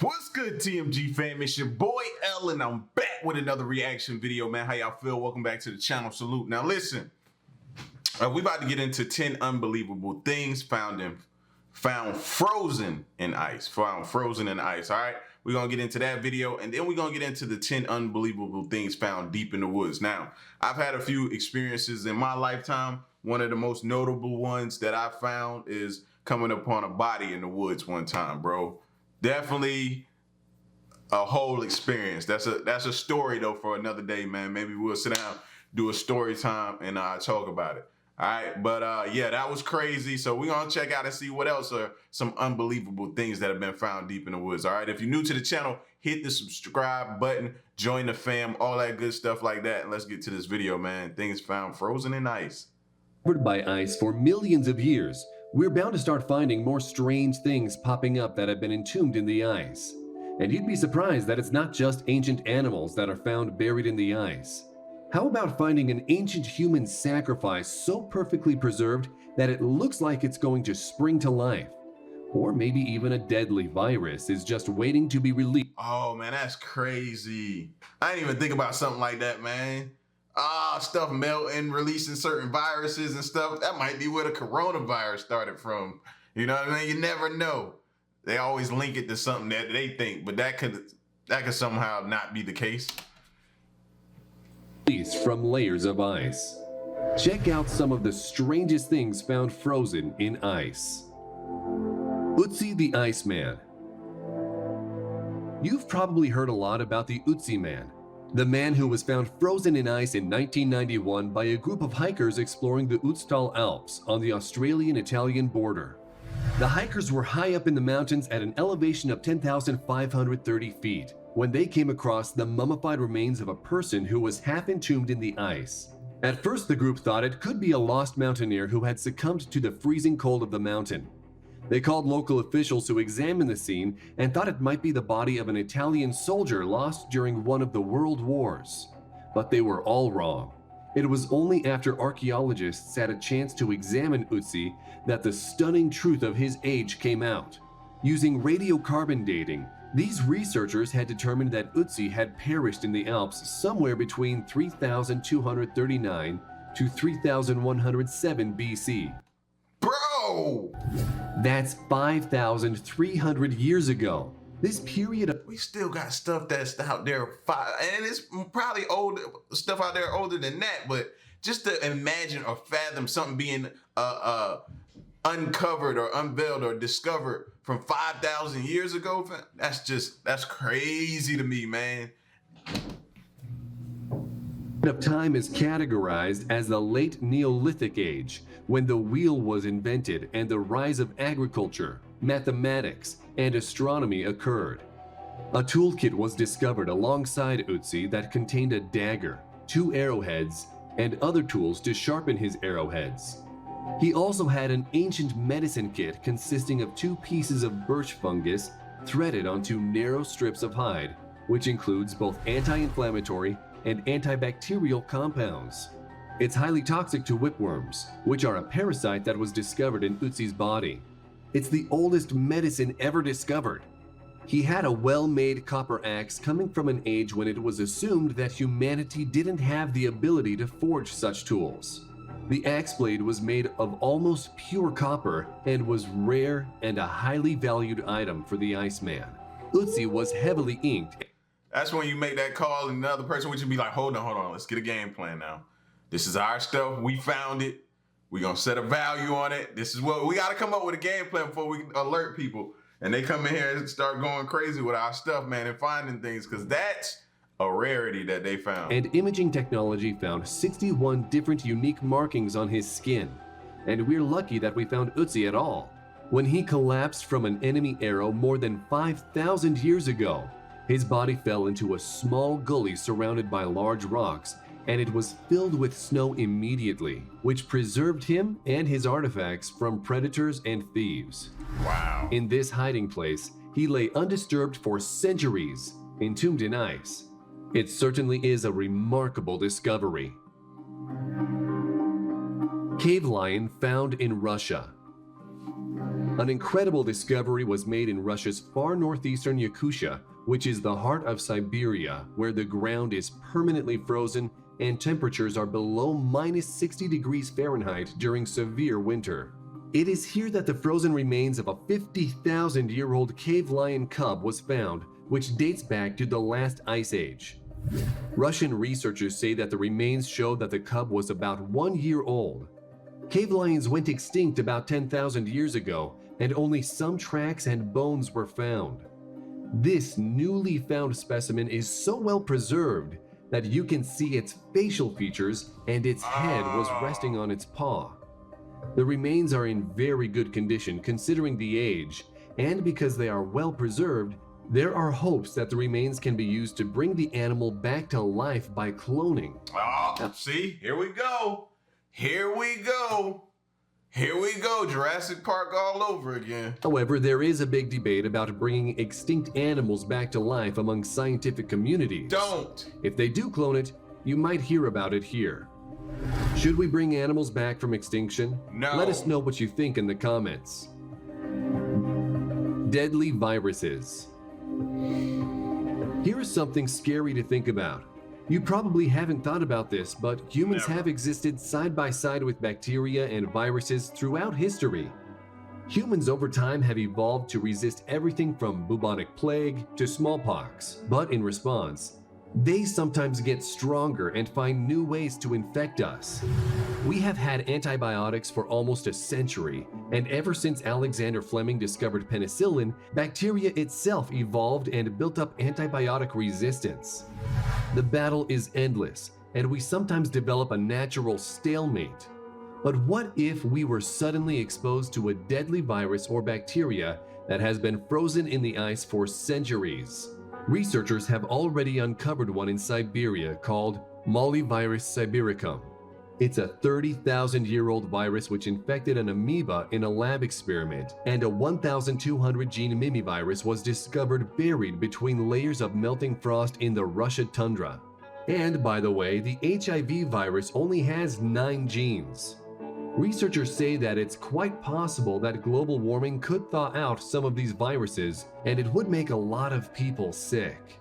What's good, TMG fam? It's your boy L, and I'm back with another reaction video, man. How y'all feel? Welcome back to the channel. Salute. Now listen, we about to get into 10 unbelievable things found frozen in ice. All right, we're gonna get into that video, and then we're gonna get into the 10 unbelievable things found deep in the woods. Now, I've had a few experiences in my lifetime. One of the most notable ones that I found is coming upon a body in the woods one time, bro. Definitely a whole experience. That's a story though for another day, man. Maybe we'll sit down, do a story time, and talk about it. All right, but yeah, that was crazy. So we're gonna check out and see what else are some unbelievable things that have been found deep in the woods. All right, if you're new to the channel, hit the subscribe button, join the fam, all that good stuff like that. And let's get to this video, man. Things found frozen in ice. Covered by ice for millions of years, we're bound to start finding more strange things popping up that have been entombed in the ice. And you'd be surprised that it's not just ancient animals that are found buried in the ice. How about finding an ancient human sacrifice so perfectly preserved that it looks like it's going to spring to life? Or maybe even a deadly virus is just waiting to be released. Oh man, that's crazy. I didn't even think about something like that, man. Stuff melting, releasing certain viruses and stuff. That might be where the coronavirus started from. You know what I mean? You never know. They always link it to something that they think, but that could somehow not be the case. From layers of ice. Check out some of the strangest things found frozen in ice. Uzi the Iceman. You've probably heard a lot about the Uzi Man, the man who was found frozen in ice in 1991 by a group of hikers exploring the Woodstock Alps on the Australian-Italian border. The hikers were high up in the mountains at an elevation of 10,530 feet when they came across the mummified remains of a person who was half entombed in the ice. At first, the group thought it could be a lost mountaineer who had succumbed to the freezing cold of the mountain. They called local officials who examined the scene and thought it might be the body of an Italian soldier lost during one of the world wars. But they were all wrong. It was only after archaeologists had a chance to examine Uzi that the stunning truth of his age came out. Using radiocarbon dating, these researchers had determined that Uzi had perished in the Alps somewhere between 3,239 to 3,107 BC. Bro! That's 5,300 years ago. This period of... We still got stuff that's out there, and it's probably old stuff out there older than that, but just to imagine or fathom something being uncovered or unveiled or discovered from 5,000 years ago, that's crazy to me, man. Of time is categorized as the late Neolithic age, when the wheel was invented and the rise of agriculture, mathematics, and astronomy occurred. A toolkit was discovered alongside Uzi that contained a dagger, 2 arrowheads, and other tools to sharpen his arrowheads. He also had an ancient medicine kit consisting of 2 pieces of birch fungus threaded onto narrow strips of hide, which includes both anti-inflammatory and antibacterial compounds. It's highly toxic to whipworms, which are a parasite that was discovered in Uzi's body. It's the oldest medicine ever discovered. He had a well-made copper axe coming from an age when it was assumed that humanity didn't have the ability to forge such tools. The axe blade was made of almost pure copper and was rare and a highly valued item for the Iceman. Uzi was heavily inked. That's when you make that call and another person would just be like, hold on, let's get a game plan now. This is our stuff, we found it. We're gonna set a value on it. This is what we gotta come up with a game plan before we alert people. And they come in here and start going crazy with our stuff, man, and finding things, because that's a rarity that they found. And imaging technology found 61 different unique markings on his skin. And we're lucky that we found Uzi at all. When he collapsed from an enemy arrow more than 5,000 years ago, his body fell into a small gully surrounded by large rocks, and it was filled with snow immediately, which preserved him and his artifacts from predators and thieves. Wow. In this hiding place, he lay undisturbed for centuries, entombed in ice. It certainly is a remarkable discovery. Cave lion found in Russia. An incredible discovery was made in Russia's far northeastern Yakutia, which is the heart of Siberia, where the ground is permanently frozen and temperatures are below minus 60 degrees Fahrenheit during severe winter. It is here that the frozen remains of a 50,000-year-old cave lion cub was found, which dates back to the last ice age. Russian researchers say that the remains show that the cub was about 1 year old. Cave lions went extinct about 10,000 years ago, and only some tracks and bones were found. This newly found specimen is so well preserved that you can see its facial features and its head was resting on its paw. The remains are in very good condition considering the age, and because they are well preserved, there are hopes that the remains can be used to bring the animal back to life by cloning. Oh, see, here we go. Here we go. Here we go, Jurassic Park all over again. However, there is a big debate about bringing extinct animals back to life among scientific communities. Don't. If they do clone it, you might hear about it here. Should we bring animals back from extinction? No. Let us know what you think in the comments. Deadly viruses. Here is something scary to think about. You probably haven't thought about this, but humans have existed side by side with bacteria and viruses throughout history. Humans over time have evolved to resist everything from bubonic plague to smallpox, but in response, they sometimes get stronger and find new ways to infect us. We have had antibiotics for almost a century, and ever since Alexander Fleming discovered penicillin, bacteria itself evolved and built up antibiotic resistance. The battle is endless, and we sometimes develop a natural stalemate. But what if we were suddenly exposed to a deadly virus or bacteria that has been frozen in the ice for centuries? Researchers have already uncovered one in Siberia called Mollivirus sibericum. It's a 30,000-year-old virus which infected an amoeba in a lab experiment, and a 1,200 gene mimivirus was discovered buried between layers of melting frost in the Russian tundra. And by the way, the HIV virus only has 9 genes. Researchers say that it's quite possible that global warming could thaw out some of these viruses, and it would make a lot of people sick.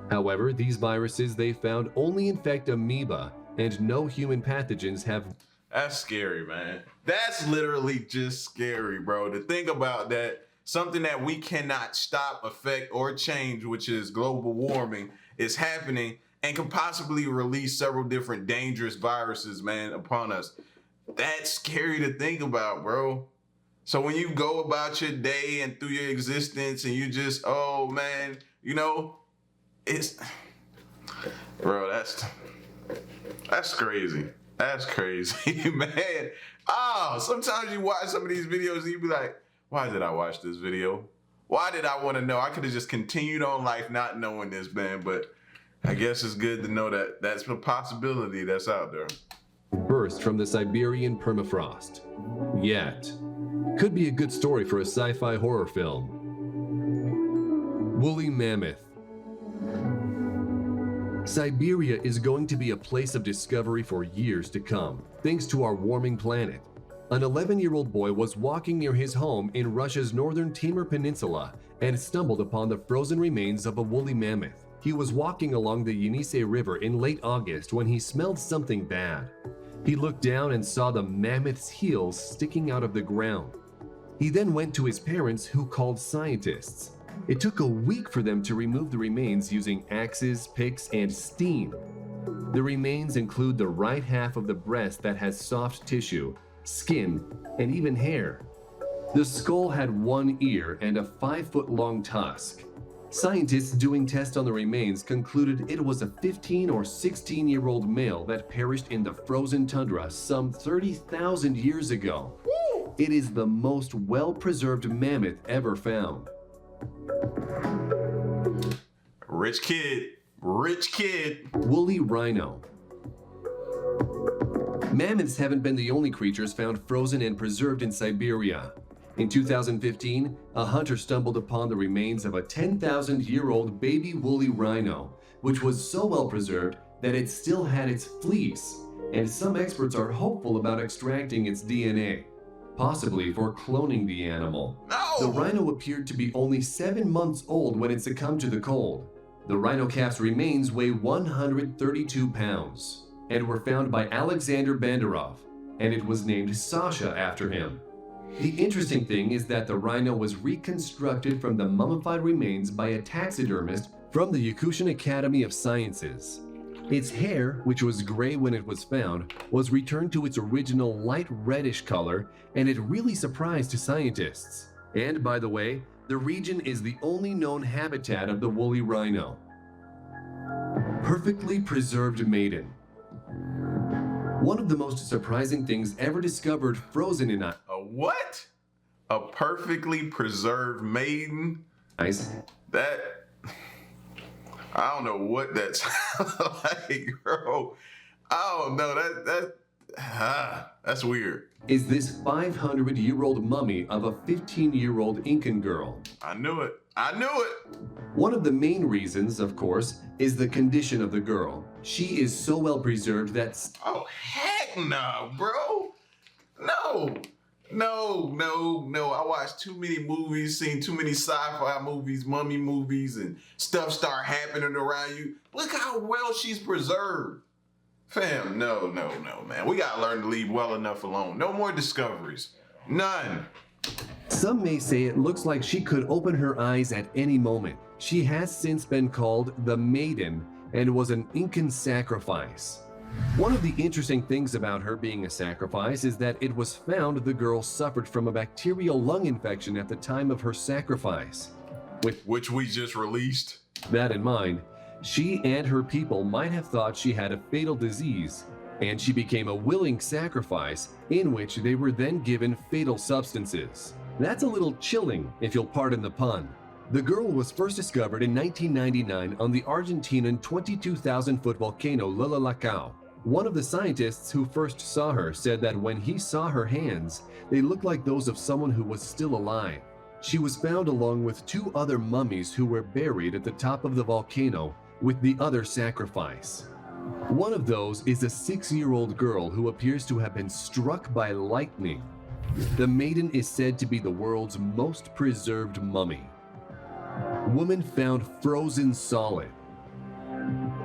However, these viruses they found only infect amoeba, and no human pathogens have. That's scary, man. That's literally just scary, bro. To think about that, something that we cannot stop, affect, or change, which is global warming, is happening and can possibly release several different dangerous viruses, man, upon us. That's scary to think about, bro. So when you go about your day and through your existence and you just, oh man, you know, it's, bro, that's crazy. That's crazy, man. Oh, sometimes you watch some of these videos and you be like, why did I watch this video? Why did I want to know? I could have just continued on life not knowing this, man. But I guess it's good to know that that's a possibility that's out there. Burst from the Siberian permafrost. Yet. Could be a good story for a sci-fi horror film. Woolly Mammoth. Siberia is going to be a place of discovery for years to come, thanks to our warming planet. An 11-year-old boy was walking near his home in Russia's northern Timor Peninsula and stumbled upon the frozen remains of a woolly mammoth. He was walking along the Yenisei River in late August when he smelled something bad. He looked down and saw the mammoth's heels sticking out of the ground. He then went to his parents, who called scientists. It took a week for them to remove the remains using axes, picks, and steam. The remains include the right half of the breast that has soft tissue, skin, and even hair. The skull had 1 ear and a 5-foot-long tusk. Scientists doing tests on the remains concluded it was a 15 or 16-year-old male that perished in the frozen tundra some 30,000 years ago. It is the most well-preserved mammoth ever found. Rich kid. Woolly rhino. Mammoths haven't been the only creatures found frozen and preserved in Siberia. In 2015, a hunter stumbled upon the remains of a 10,000-year-old baby woolly rhino, which was so well preserved that it still had its fleece, and some experts are hopeful about extracting its DNA. possibly for cloning the animal. No! The rhino appeared to be only 7 months old when it succumbed to the cold. The rhino calf's remains weigh 132 pounds and were found by Alexander Bandarov, and it was named Sasha after him. The interesting thing is that the rhino was reconstructed from the mummified remains by a taxidermist from the Yakutian Academy of Sciences. Its hair, which was gray when it was found, was returned to its original light reddish color, and it really surprised scientists. And by the way, the region is the only known habitat of the woolly rhino. Perfectly preserved maiden. One of the most surprising things ever discovered frozen in A what? A perfectly preserved maiden? ice. That, I don't know what that sounds like, bro. I don't know. That's weird. Is this 500-year-old mummy of a 15-year-old Incan girl. I knew it. I knew it. One of the main reasons, of course, is the condition of the girl. She is so well preserved that Oh, heck no, bro. No. I watched too many movies, seen too many sci-fi movies, mummy movies, and stuff start happening around you. Look how well she's preserved. Fam, no, man. We gotta learn to leave well enough alone. No more discoveries. None. some may say it looks like she could open her eyes at any moment. She has since been called the Maiden and was an Incan sacrifice. One of the interesting things about her being a sacrifice is that it was found the girl suffered from a bacterial lung infection at the time of her sacrifice. With Which we just released. that in mind, she and her people might have thought she had a fatal disease, and she became a willing sacrifice in which they were then given fatal substances. That's a little chilling, if you'll pardon the pun. The girl was first discovered in 1999 on the Argentinian 22,000-foot volcano Lalacao. One of the scientists who first saw her said that when he saw her hands, they looked like those of someone who was still alive. She was found along with two other mummies who were buried at the top of the volcano with the other sacrifice. One of those is a 6-year-old girl who appears to have been struck by lightning. The Maiden is said to be the world's most preserved mummy. Woman found frozen solid.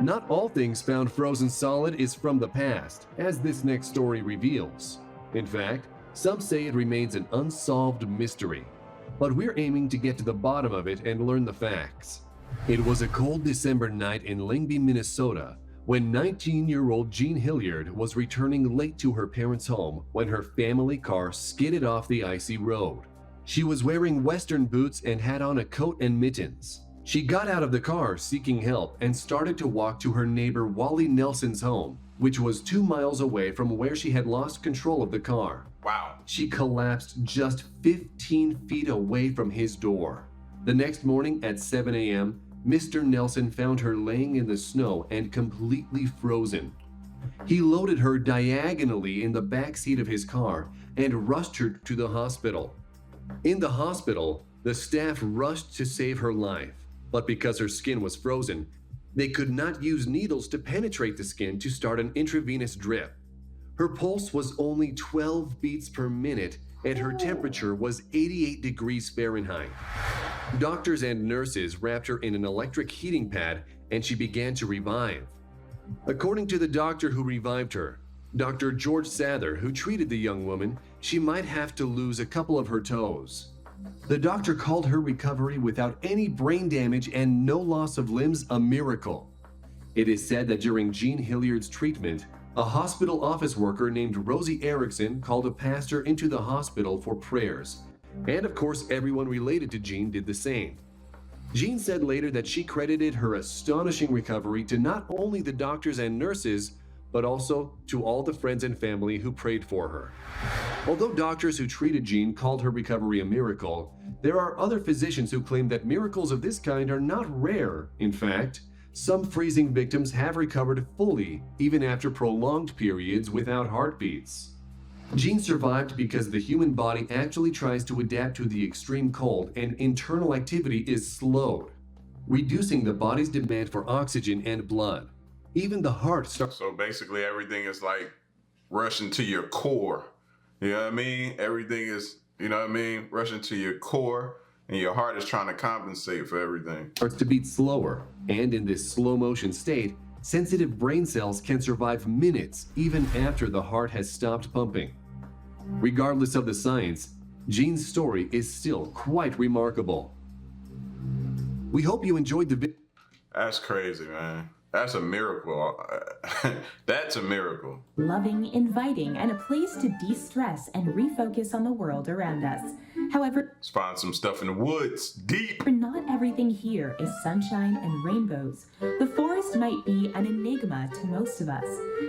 Not all things found frozen solid is from the past, as this next story reveals. In fact, some say it remains an unsolved mystery. But we're aiming to get to the bottom of it and learn the facts. It was a cold December night in Lyngby, Minnesota, when 19-year-old Jean Hilliard was returning late to her parents' home when her family car skidded off the icy road. She was wearing Western boots and had on a coat and mittens. She got out of the car seeking help and started to walk to her neighbor Wally Nelson's home, which was 2 miles away from where she had lost control of the car. Wow. She collapsed just 15 feet away from his door. The next morning at 7 a.m., Mr. Nelson found her laying in the snow and completely frozen. He loaded her diagonally in the back seat of his car and rushed her to the hospital. In the hospital, the staff rushed to save her life, but because her skin was frozen, they could not use needles to penetrate the skin to start an intravenous drip. Her pulse was only 12 beats per minute and her temperature was 88 degrees Fahrenheit. Doctors and nurses wrapped her in an electric heating pad and she began to revive. According to the doctor who revived her, Dr. George Sather, who treated the young woman, she might have to lose a couple of her toes. The doctor called her recovery without any brain damage and no loss of limbs a miracle. It is said that during Jean Hilliard's treatment, a hospital office worker named Rosie Erickson called a pastor into the hospital for prayers. And of course, everyone related to Jean did the same. Jean said later that she credited her astonishing recovery to not only the doctors and nurses, but also to all the friends and family who prayed for her. Although doctors who treated Jean called her recovery a miracle, there are other physicians who claim that miracles of this kind are not rare. In fact, some freezing victims have recovered fully, even after prolonged periods without heartbeats. Jean survived because the human body actually tries to adapt to the extreme cold and internal activity is slowed, reducing the body's demand for oxygen and blood. Even the heart starts. So basically everything is like rushing to your core. You know what I mean? Everything is, you know what I mean, rushing to your core, and your heart is trying to compensate for everything. Starts to beat slower, and in this slow motion state, sensitive brain cells can survive minutes even after the heart has stopped pumping. Regardless of the science, Jean's story is still quite remarkable. We hope you enjoyed the video. That's crazy, man. That's a miracle. That's a miracle. Loving, inviting, and a place to de-stress and refocus on the world around us. However, Let's find some stuff in the woods, deep. not everything here is sunshine and rainbows. The forest might be an enigma to most of us.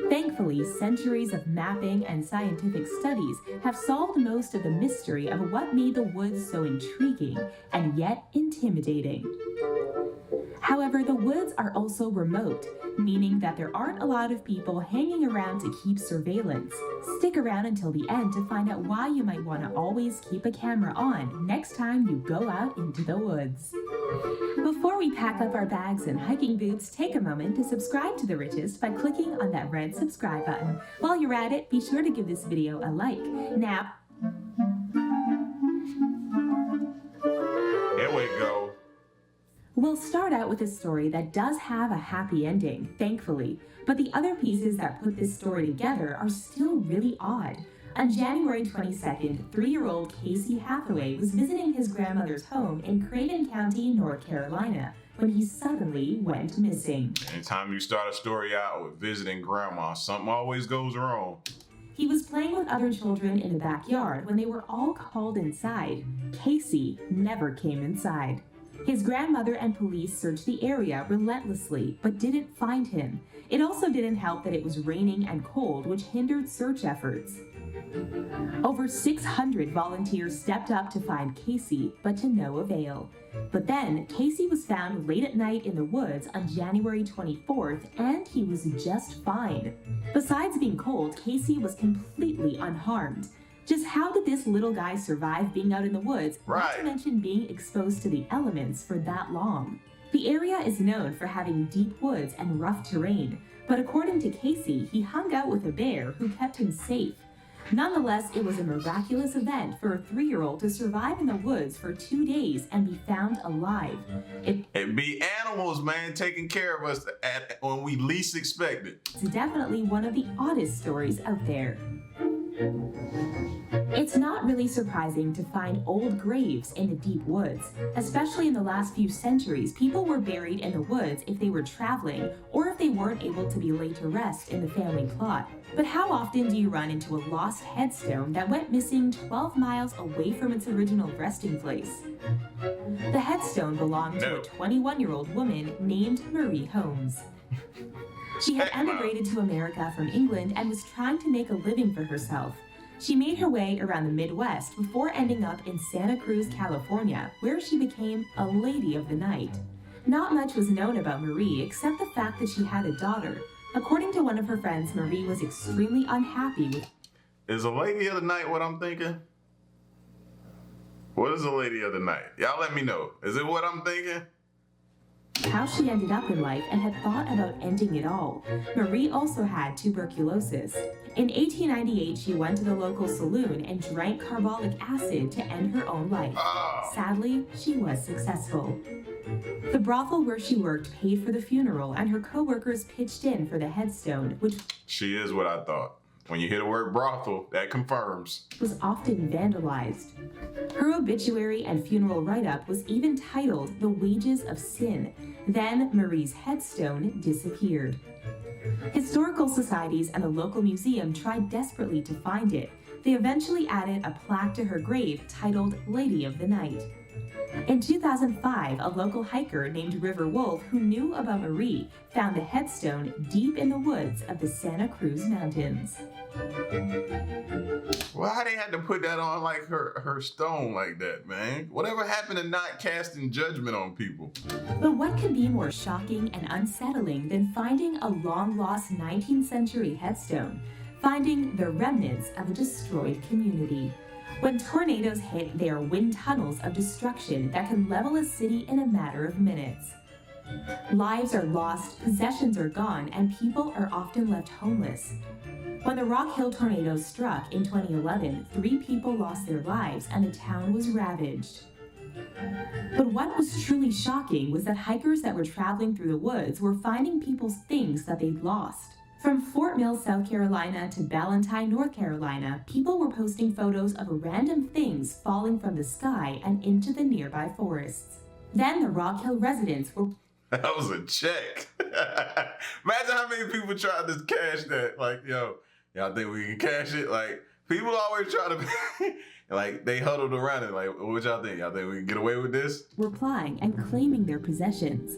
Thankfully, centuries of mapping and scientific studies have solved most of the mystery of what made the woods so intriguing and yet intimidating. However, the woods are also remote, meaning that there aren't a lot of people hanging around to keep surveillance. Stick around until the end to find out why you might want to always keep a camera on next time you go out into the woods. Before we pack up our bags and hiking boots, take a moment to subscribe to The Richest by clicking on that red subscribe button. While you're at it, be sure to give this video a like. Now, Here we go. we'll start out with a story that does have a happy ending, thankfully, but the other pieces that put this story together are still really odd. On January 22nd, 3-year-old Casey Hathaway was visiting his grandmother's home in Craven County, North Carolina, when he suddenly went missing. Anytime you start a story out with visiting grandma, something always goes wrong. He was playing with other children in the backyard when they were all called inside. Casey never came inside. His grandmother and police searched the area relentlessly, but didn't find him. It also didn't help that it was raining and cold, which hindered search efforts. Over 600 volunteers stepped up to find Casey, but to no avail. But then, Casey was found late at night in the woods on January 24th, and he was just fine. Besides being cold, Casey was completely unharmed. Just how did this little guy survive being out in the woods, not to mention being exposed to the elements for that long? The area is known for having deep woods and rough terrain, but according to Casey, he hung out with a bear who kept him safe. Nonetheless, it was a miraculous event for a 3-year-old to survive in the woods for 2 days and be found alive. It be animals, man, taking care of us when we least expect it. It's definitely one of the oddest stories out there. It's not really surprising to find old graves in the deep woods. Especially in the last few centuries, people were buried in the woods if they were traveling or if they weren't able to be laid to rest in the family plot. But how often do you run into a lost headstone that went missing 12 miles away from its original resting place? The headstone belonged to a 21-year-old woman named Marie Holmes. She had emigrated to America from England and was trying to make a living for herself. She made her way around the Midwest before ending up in Santa Cruz, California, where she became a lady of the night. Not much was known about Marie except the fact that she had a daughter. According to one of her friends, Marie was extremely unhappy with... Is a lady of the night what I'm thinking? What is a lady of the night? Y'all let me know. Is it what I'm thinking? how she ended up in life and had thought about ending it all. Marie also had tuberculosis. In 1898, she went to the local saloon and drank carbolic acid to end her own life. Sadly, she was successful. The brothel where she worked paid for the funeral, and her co-workers pitched in for the headstone, which She is what I thought. When you hear the word brothel, that confirms. was often vandalized. Her obituary and funeral write-up was even titled The Wages of Sin. Then Marie's headstone disappeared. Historical societies and the local museum tried desperately to find it. They eventually added a plaque to her grave titled Lady of the Night. In 2005, a local hiker named River Wolf, who knew about Marie, found the headstone deep in the woods of the Santa Cruz Mountains. Why they had to put that on like her stone like that, man? Whatever happened to not casting judgment on people? But what could be more shocking and unsettling than finding a long-lost 19th century headstone? Finding the remnants of a destroyed community. When tornadoes hit, they are wind tunnels of destruction that can level a city in a matter of minutes. Lives are lost, possessions are gone, and people are often left homeless. When the Rock Hill tornado struck in 2011, 3 people lost their lives and the town was ravaged. But what was truly shocking was that hikers that were traveling through the woods were finding people's things that they'd lost. From Fort Mill, South Carolina to Ballantyne, North Carolina, people were posting photos of random things falling from the sky and into the nearby forests. Then the Rock Hill residents were... That was a check. Imagine how many people tried to cash that. Like, yo, y'all think we can cash it? Like, people always try to... Like, they huddled around it. Like, what y'all think? Y'all think we can get away with this? replying and claiming their possessions.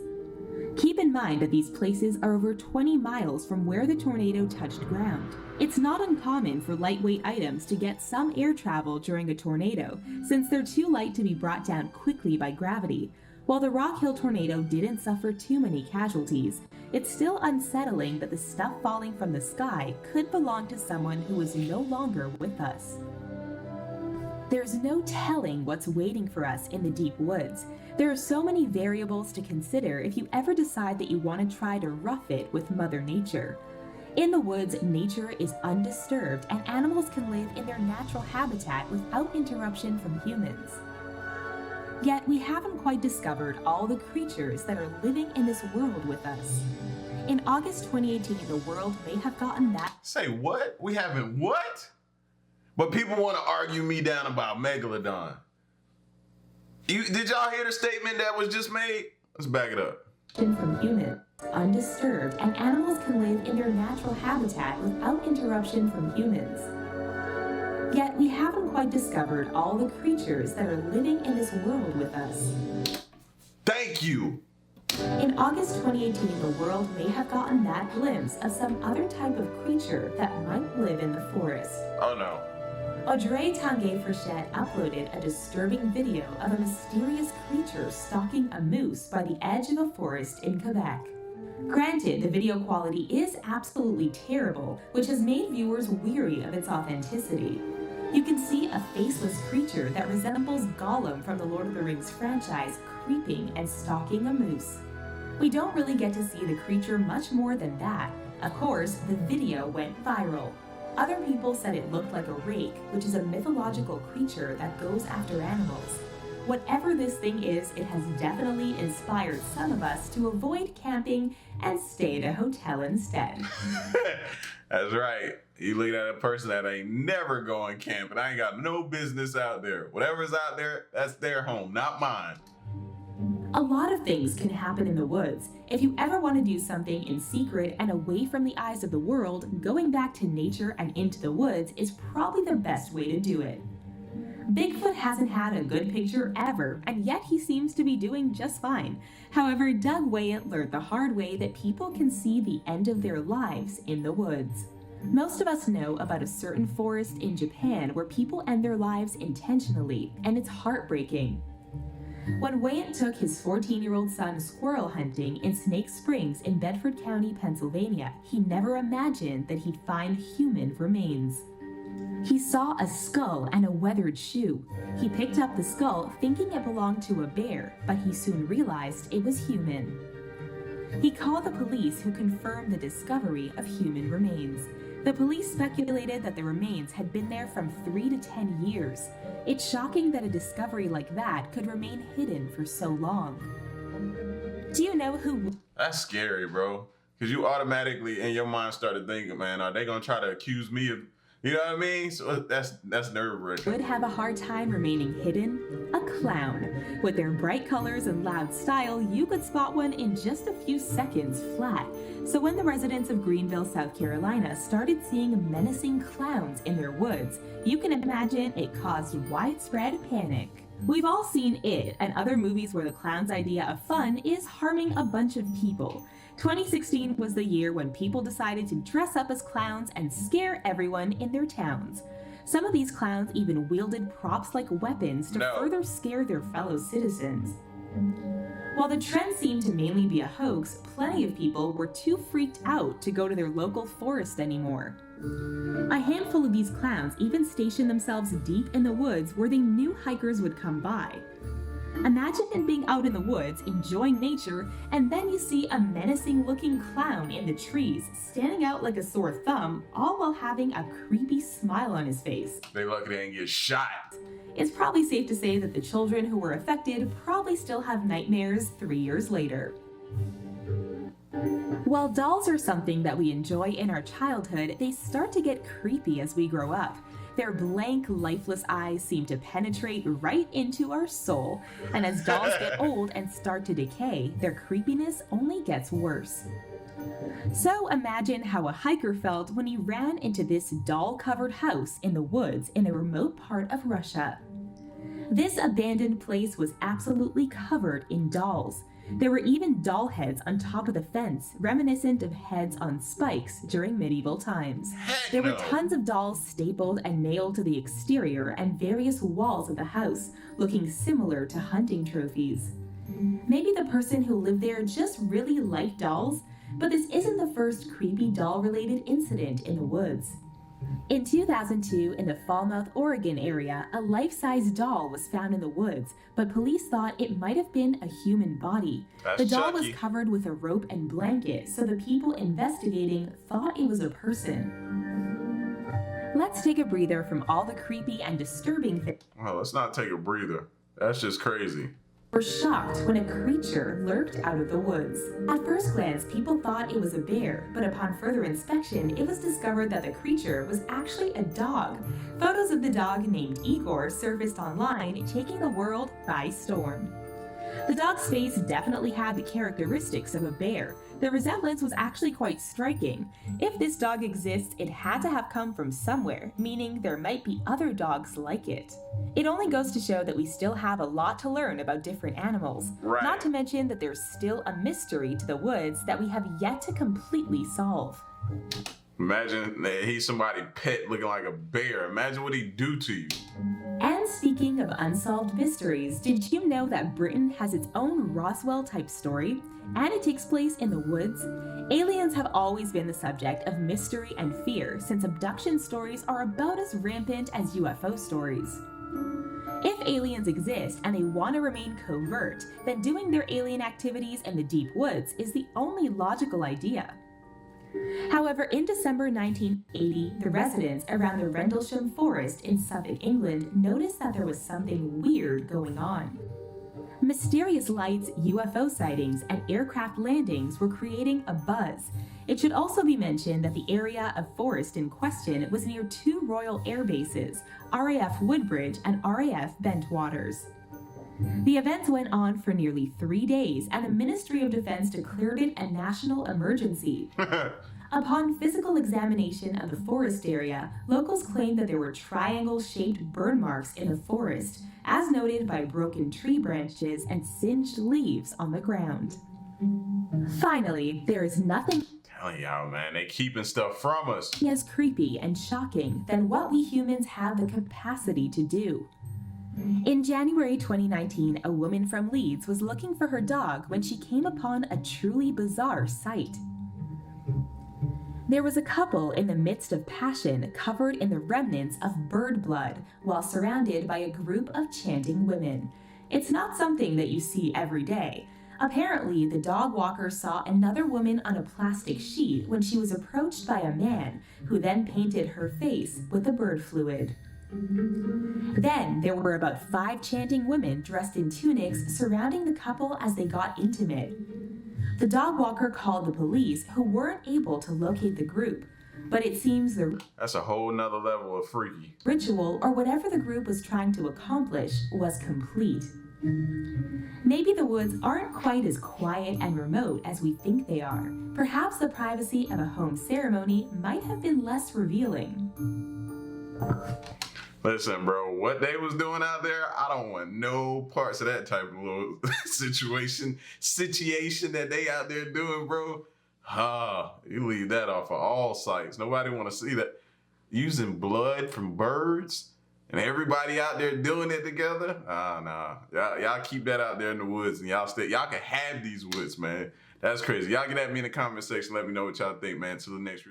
Keep in mind that these places are over 20 miles from where the tornado touched ground. It's not uncommon for lightweight items to get some air travel during a tornado, since they're too light to be brought down quickly by gravity. While the Rock Hill tornado didn't suffer too many casualties, it's still unsettling that the stuff falling from the sky could belong to someone who is no longer with us. There's no telling what's waiting for us in the deep woods. There are so many variables to consider if you ever decide that you want to try to rough it with Mother Nature. In the woods, nature is undisturbed and animals can live in their natural habitat without interruption from humans. Yet we haven't quite discovered all the creatures that are living in this world with us. In August 2018, the world may have gotten that... Say what? We haven't what? But people want to argue me down about Megalodon. Did y'all hear the statement that was just made? Let's back it up. From humans, undisturbed, and animals can live in their natural habitat without interruption from humans. Yet we haven't quite discovered all the creatures that are living in this world with us. Thank you. In August 2018, the world may have gotten that glimpse of some other type of creature that might live in the forest. Oh no. Audrey Tanguay Frechette uploaded a disturbing video of a mysterious creature stalking a moose by the edge of a forest in Quebec. Granted, the video quality is absolutely terrible, which has made viewers weary of its authenticity. You can see a faceless creature that resembles Gollum from the Lord of the Rings franchise creeping and stalking a moose. We don't really get to see the creature much more than that. Of course, the video went viral. Other people said it looked like a rake, which is a mythological creature that goes after animals. Whatever this thing is, it has definitely inspired some of us to avoid camping and stay at a hotel instead. That's right. You look at a person that ain't never going camping. I ain't got no business out there. Whatever's out there, that's their home, not mine. A lot of things can happen in the woods. If you ever want to do something in secret and away from the eyes of the world, going back to nature and into the woods is probably the best way to do it. Bigfoot hasn't had a good picture ever, and yet he seems to be doing just fine. However, Doug Wyatt learned the hard way that people can see the end of their lives in the woods. Most of us know about a certain forest in Japan where people end their lives intentionally, and it's heartbreaking. When Wyatt took his 14-year-old son squirrel hunting in Snake Springs in Bedford County, Pennsylvania, he never imagined that he'd find human remains. He saw a skull and a weathered shoe. He picked up the skull thinking it belonged to a bear, but he soon realized it was human. He called the police, who confirmed the discovery of human remains. The police speculated that the remains had been there from 3 to 10 years. It's shocking that a discovery like that could remain hidden for so long. Do you know who... That's scary, bro. Because you automatically, in your mind, started thinking, man, are they going to try to accuse me of... You know what I mean? So that's nerve-wracking. would have a hard time remaining hidden? A clown. With their bright colors and loud style, you could spot one in just a few seconds flat. So when the residents of Greenville, South Carolina started seeing menacing clowns in their woods, you can imagine it caused widespread panic. We've all seen It and other movies where the clown's idea of fun is harming a bunch of people. 2016 was the year when people decided to dress up as clowns and scare everyone in their towns. Some of these clowns even wielded props like weapons to further scare their fellow citizens. While the trend seemed to mainly be a hoax, plenty of people were too freaked out to go to their local forest anymore. A handful of these clowns even stationed themselves deep in the woods where they knew hikers would come by. Imagine it being out in the woods, enjoying nature, and then you see a menacing-looking clown in the trees, standing out like a sore thumb, all while having a creepy smile on his face. They lucky they didn't get shot. It's probably safe to say that the children who were affected probably still have nightmares 3 years later. While dolls are something that we enjoy in our childhood, they start to get creepy as we grow up. Their blank, lifeless eyes seem to penetrate right into our soul, and as dolls get old and start to decay, their creepiness only gets worse. So imagine how a hiker felt when he ran into this doll-covered house in the woods in a remote part of Russia. This abandoned place was absolutely covered in dolls. There were even doll heads on top of the fence, reminiscent of heads on spikes during medieval times. There were tons of dolls stapled and nailed to the exterior and various walls of the house, looking similar to hunting trophies. Maybe the person who lived there just really liked dolls, but this isn't the first creepy doll-related incident in the woods. In 2002, in the Falmouth, Oregon area, a life-size doll was found in the woods, but police thought it might have been a human body. That's the doll Chucky. was covered with a rope and blanket, so the people investigating thought it was a person. Let's take a breather from all the creepy and disturbing things. Well, let's not take a breather. That's just crazy. Were shocked when a creature lurked out of the woods. At first glance, people thought it was a bear, but upon further inspection, it was discovered that the creature was actually a dog. Photos of the dog named Igor surfaced online, taking the world by storm. The dog's face definitely had the characteristics of a bear. The resemblance was actually quite striking. If this dog exists, it had to have come from somewhere, meaning there might be other dogs like it. It only goes to show that we still have a lot to learn about different animals. Right. Not to mention that there's still a mystery to the woods that we have yet to completely solve. Imagine that he's somebody's pet looking like a bear. Imagine what he'd do to you. And speaking of unsolved mysteries, did you know that Britain has its own Roswell-type story? And it takes place in the woods? Aliens have always been the subject of mystery and fear, since abduction stories are about as rampant as UFO stories. If aliens exist and they want to remain covert, then doing their alien activities in the deep woods is the only logical idea. However, in December 1980, the residents around the Rendlesham Forest in Suffolk, England, noticed that there was something weird going on. Mysterious lights, UFO sightings, and aircraft landings were creating a buzz. It should also be mentioned that the area of forest in question was near two Royal Air Bases, RAF Woodbridge and RAF Bentwaters. The events went on for nearly 3 days, and the Ministry of Defense declared it a national emergency. Upon physical examination of the forest area, locals claimed that there were triangle-shaped burn marks in the forest, as noted by broken tree branches and singed leaves on the ground. Finally, there is nothing Telling y'all, man, they keeping stuff from us. as creepy and shocking than what we humans have the capacity to do. In January 2019, a woman from Leeds was looking for her dog when she came upon a truly bizarre sight. There was a couple in the midst of passion, covered in the remnants of bird blood, while surrounded by a group of chanting women. It's not something that you see every day. Apparently, the dog walker saw another woman on a plastic sheet when she was approached by a man, who then painted her face with the bird fluid. Then there were about 5 chanting women dressed in tunics surrounding the couple as they got intimate. The dog walker called the police, who weren't able to locate the group, but it seems the That's a whole nother level of freaky. ritual, or whatever the group was trying to accomplish, was complete. Maybe the woods aren't quite as quiet and remote as we think they are. Perhaps the privacy of a home ceremony might have been less revealing. Listen, bro, what they was doing out there, I don't want no parts of that type of little situation that they out there doing, bro. You leave that off of all sites. Nobody want to see that. Using blood from birds and everybody out there doing it together. Nah. Y'all keep that out there in the woods, and y'all can have these woods, man. That's crazy. Y'all get at me in the comment section. Let me know what y'all think, man. Till the next